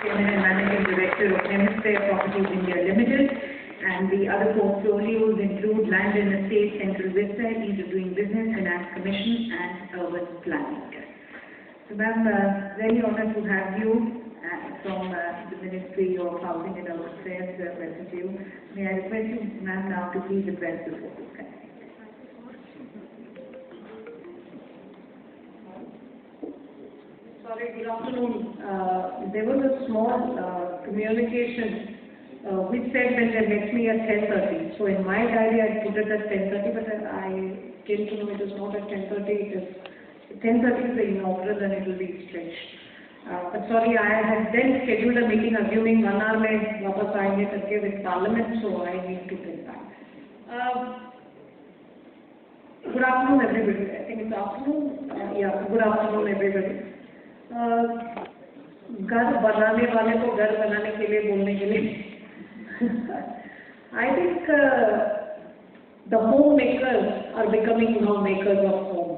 Chairman and Managing Director of Hemisphere Properties India Limited, and the other portfolios include Land and Estate, Central Vista, Ease of Doing Business, Finance Commission, and Urban Planning. So, ma'am, very honored to have you from the Ministry of Housing and Urban Affairs. Welcome to you. May I request you, ma'am, now to please address the focus. Sorry, good afternoon. There was a small communication which said that they met me at 10:30. So in my diary I put it at 10:30, but I came to know it is not at 10:30. It is 10:30 is the inaugural and it will be stretched. But sorry, I had then scheduled a meeting assuming 1 hour में वापस आएंगे करके with Parliament, so I need to get back. Good afternoon, everybody. I think it's afternoon. Yeah, good afternoon, everybody. घर बनाने वाले को घर बनाने के लिए बोलने के लिए I think the homemakers are becoming now makers of home.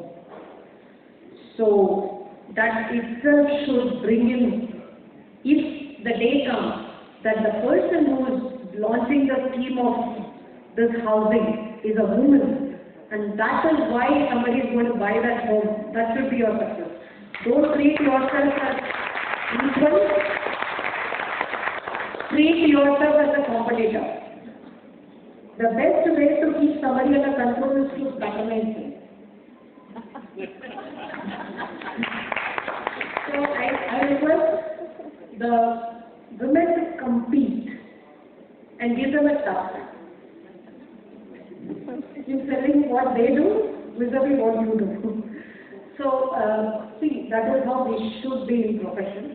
So that itself should bring in, if the day comes that the person who is launching the scheme of this housing is a woman, and that is why somebody is going to buy that home, that should be your success. Don't treat yourself as equal, treat yourself as a competitor. The best way to keep somebody under control is to patronize them. So I request the women to compete and give them a tough time. In selling what they do, vis-a-vis what you do. So, see, that is how we should be in profession.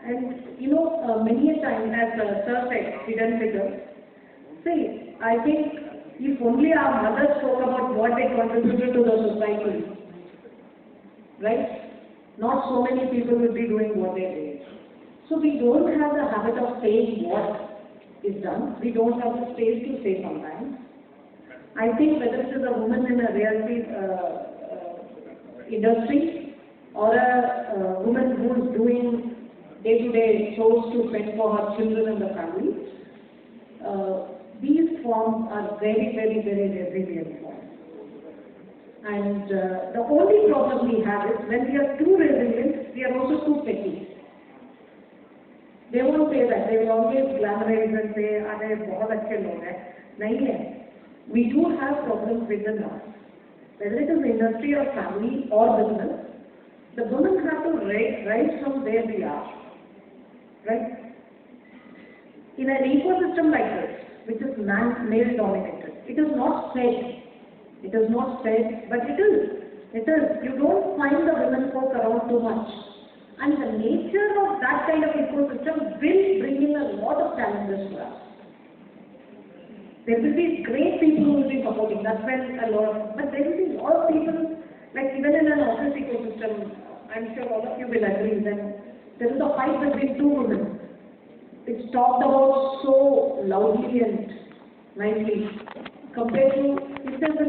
And, you know, many a time, as Sir said, hidden figures. See, I think if only our mothers spoke about what they contributed to the society, right? Not so many people will be doing what they did. So we don't have the habit of saying what is done. We don't have the space to say sometimes. I think whether it is a woman in a realty industry or a woman who is doing day-to-day chores to fend for her children and the family, these forms are very, very, very resilient forms. And the only problem we have is when we are too resilient, we are also too petty. They won't say that. They will always glamorize and say, "Are बहुत अच्छे लोग हैं." नहीं है. We do have problems within us. Whether it is industry or family or business, the women have to rise from where we are, right? In an ecosystem like this, which is male dominated, it is not said, but it is. You don't find the women folk around too much. And the nature of that kind of ecosystem will bring in a lot of challenges for us. There will be great people who will be supporting, that's when a lot, but there will be a lot of people, like even in an office ecosystem, I'm sure all of you will agree that there is a fight between two women. It's talked about so loudly and nicely, compared to, if there's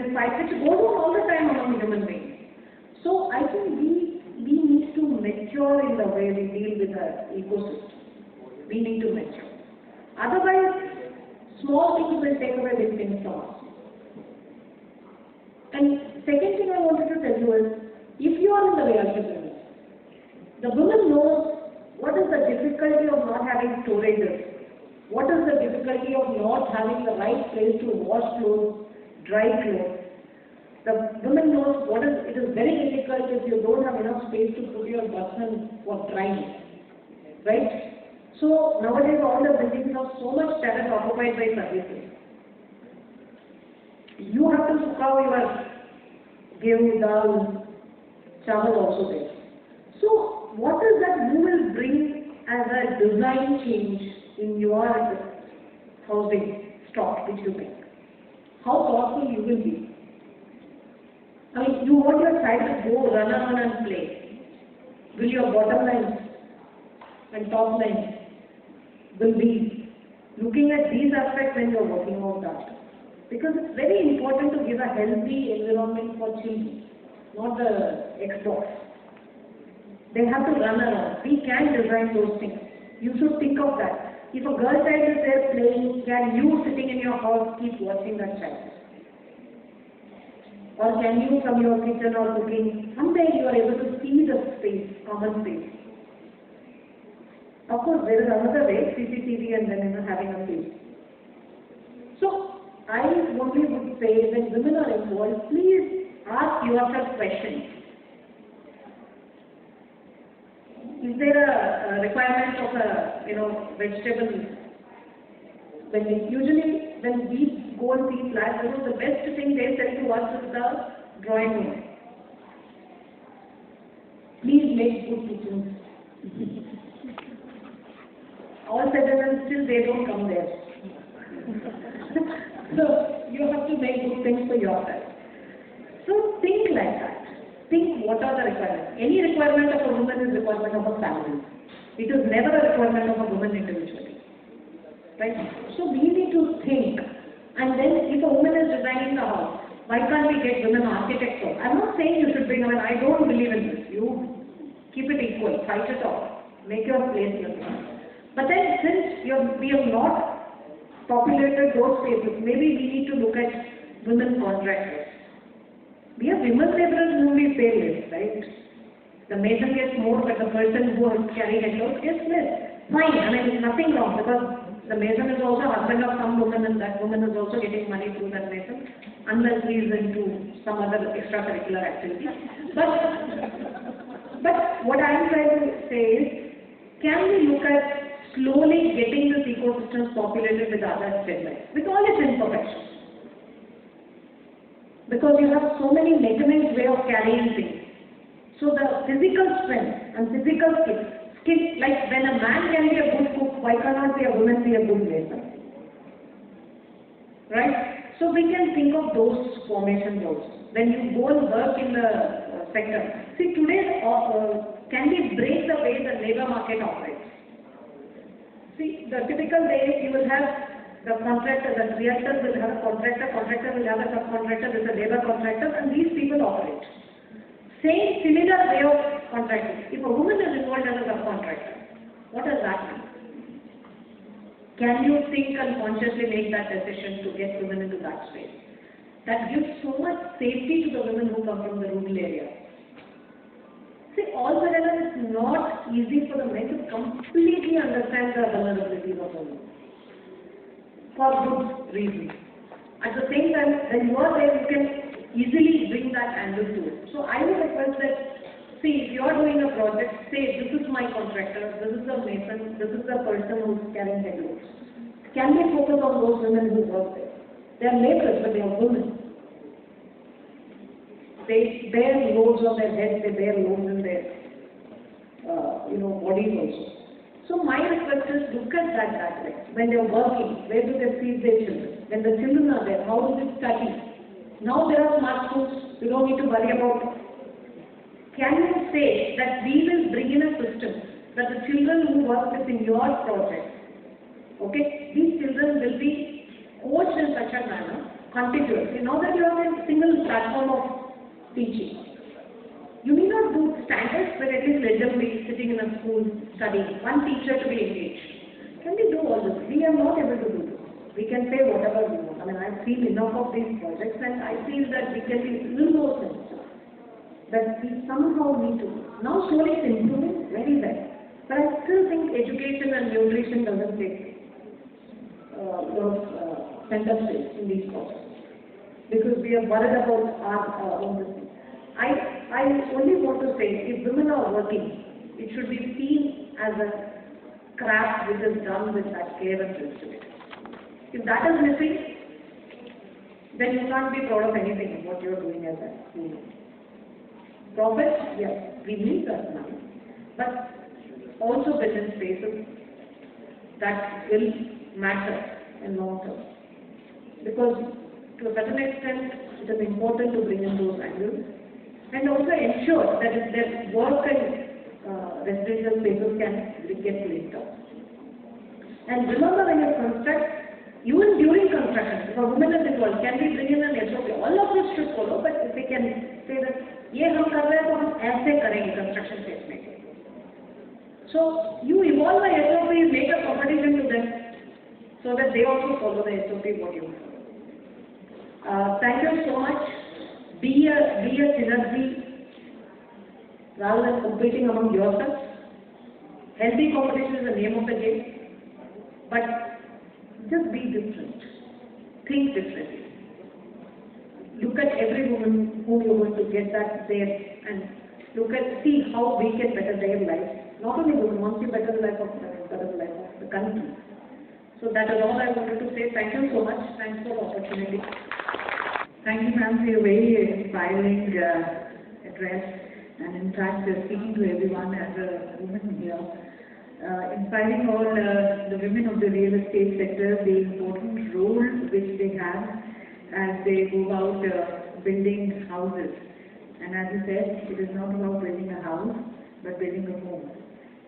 a fight which goes on all the time among human beings. So I think we need to mature in the way we deal with the ecosystem. We need to mature. Otherwise, small things will take away big things from us. And second thing I wanted to tell you is, if you are in the realty business, the woman knows what is the difficulty of not having storages, what is the difficulty of not having the right place to wash clothes, dry clothes. The woman knows it is very difficult if you don't have enough space to put your basin for drying, right? So nowadays all the buildings have so much terrace occupied by services. You have to cook your gehu, dal, chawal also there. So what is that you will bring as a design change in your housing stock which you make? How thoughtful you will be. I mean, you want your child to go run around and play. Will your bottom line and top line will be looking at these aspects when you are working out that? Because it's very important to give a healthy environment for children, not the Xbox. They have to run around. We can design those things. You should think of that. If a girl child is there playing, can you sitting in your house keep watching that child? Or can you from your kitchen or cooking, someday you are able to see the space, common space. Of course, there is another way, CCTV and then having a face. So, I only would say when women are involved, please ask yourself questions. Is there a requirement of a vegetable? Usually when we go and see flats, the best thing they say to us is the drawing room. Please make good kitchens. All said and still they don't come there. So you have to make good things for yourself. So think like that. Think what are the requirements. Any requirement of a woman is requirement of a family. It is never a requirement of a woman individually. Right? So we need to think. And then if a woman is designing the house, why can't we get women architects? I'm not saying you should bring women. I don't believe in this. You keep it equal. Fight it off. Make your place in the place. But then since we have not populated those spaces, maybe we need to look at women contractors. We have women laborers whom we pay less, right? The mason gets more, but the person who is carrying a load gets less. Fine, I mean, nothing wrong, because the mason is also husband of some woman and that woman is also getting money through that mason, unless he is into some other extracurricular activity. But what I am trying to say is, can we look at slowly getting this ecosystem populated with other segments, with all its imperfections? Because you have so many mechanized way of carrying things. So the physical strength and physical skill, like when a man can be a good cook, why cannot be a woman be a good mason? Right? So we can think of those formations also. When you go and work in the sector. See, today, can we break the way the labor market operates? See, the typical way you will have the contractor, the realtor will have a contractor will have a subcontractor, with a labor contractor, and these people operate. Same similar way of contracting. If a woman is involved as a subcontractor, what does that mean? Can you think and consciously make that decision to get women into that space? That gives so much safety to the women who come from the rural area. See, altogether it's not easy for the men to completely understand the vulnerabilities of women. For good reasons. At the same time, when you are there, you can easily bring that angle to it. So I would request that, see, if you are doing a project, say, this is my contractor, this is the mason, this is the person who is carrying head loads. Can we focus on those women who work there? They are laborers, but they are women. They bear loads on their heads, they bear loads in their, bodies also. So my request is look at that way. When they are working, where do they feed their children? When the children are there, how do they study? Now there are smart schools, we don't need to worry about it. Can you say that we will bring in a system that the children who work within your project, okay, these children will be coached in such a manner, continuously. Now that you have a single platform of teaching. You need not do standards, but at least let them be sitting in a school studying. One teacher to be engaged. Can we do all this? We are not able to do this. We can say whatever we want. I mean, I've seen enough of these projects and I feel that we can be a little more sensitive. That we somehow need to. Now slowly it's improving very well. But I still think education and nutrition doesn't take center stage in these projects. Because we are worried about our own business. I only want to say, if women are working, it should be seen as a craft which is done with that care and sensitivity. If that is missing, then you can't be proud of anything what you are doing as a woman. Profit, yes, we need that money, but also business spaces that will matter in long term. Because to a certain extent, it is important to bring in those angles. And also ensure that their work and residential spaces can get placed out. And remember, when you construct, even during construction, if a woman is involved, can we bring in an SOP? All of this should follow, but if we can say that, ये हम कर रहे हैं तो हम ऐसे करेंगे construction phase में. So you evolve the SOP, make a competition to them so that they also follow the SOP what you follow. Thank you so much. Be a synergy rather than competing among yourselves. Healthy competition is the name of the game. But just be different. Think differently. Look at every woman whom you're going to get that there and see how we can better their life. Not only women, once you better the life of the country. So that is all I wanted to say. Thank you so much. Thanks for the opportunity. Thank you, ma'am, for your very inspiring address. And in fact, speaking to everyone as a woman here, inspiring all the women of the real estate sector, the important role which they have as they go out building houses. And as you said, it is not about building a house, but building a home.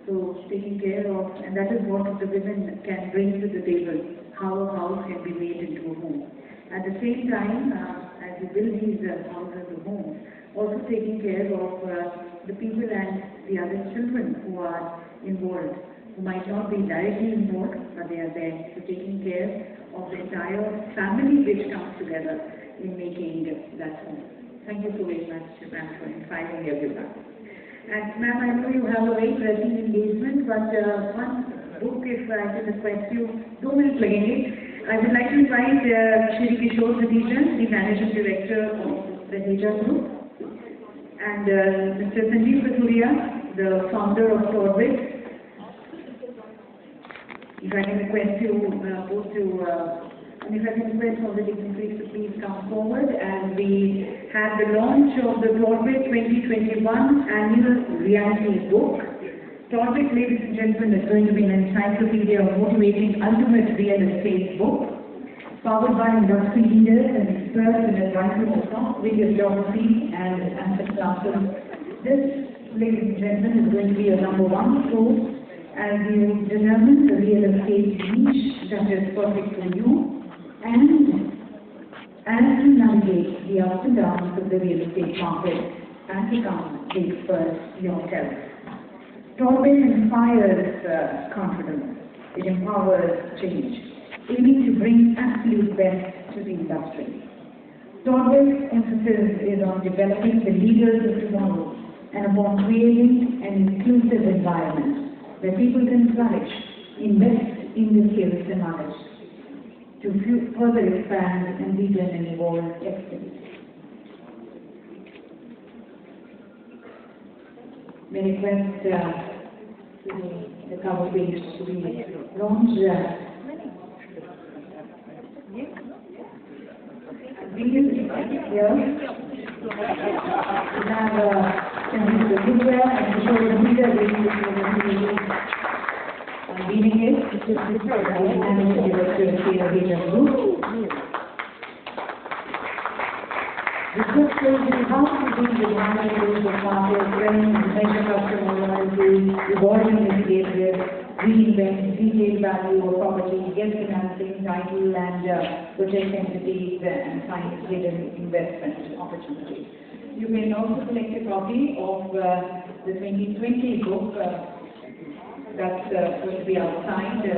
So taking care of, and that is what the women can bring to the table, how a house can be made into a home. At the same time, as you build these houses or homes, also taking care of the people and the other children who are involved, who might not be directly involved, but they are there. So taking care of the entire family which comes together in making that home. Thank you so very much, ma'am, for inspiring everyone. And ma'am, I know you have a very pressing engagement, but one book, if I can request you, 2 minutes again. I would like to invite Shri Kishore Khadija, the Managing Director of the Naredco Group, and Mr. Sanjeev Kathuria, the founder of Torbit. If I can request you both to, and if I can request all the dignitaries to please come forward as we have the launch of the Torbit 2021 Annual Reality Book. Torbit, ladies and gentlemen, is going to be an encyclopedia of motivating ultimate real estate book, powered by industry leaders and experts and advisors across various geographies and asset classes. This, ladies and gentlemen, is going to be a #1 source as you determine the real estate niche that is perfect for you, and as you navigate the ups and downs of the real estate market and become the expert yourself. Torbit inspires confidence. It empowers change, aiming to bring absolute best to the industry. Torbit's emphasis is on developing the leaders of tomorrow and upon creating an inclusive environment where people can flourish, invest in the skills and knowledge to further expand and deepen and evolve excellence. May request the cover page to be launched. Here we have Sanjeev Kathuria and Kishore Khadija leading it. This is the Managing Director of the Naredco Group. The book shows how to be the managers of market, trends, measure customer loyalty, evolving indicators, reinvent retail value of property, get financing, title and project entities, and find hidden investment opportunities. You can also collect a copy of the 2020 book that's going to be outside.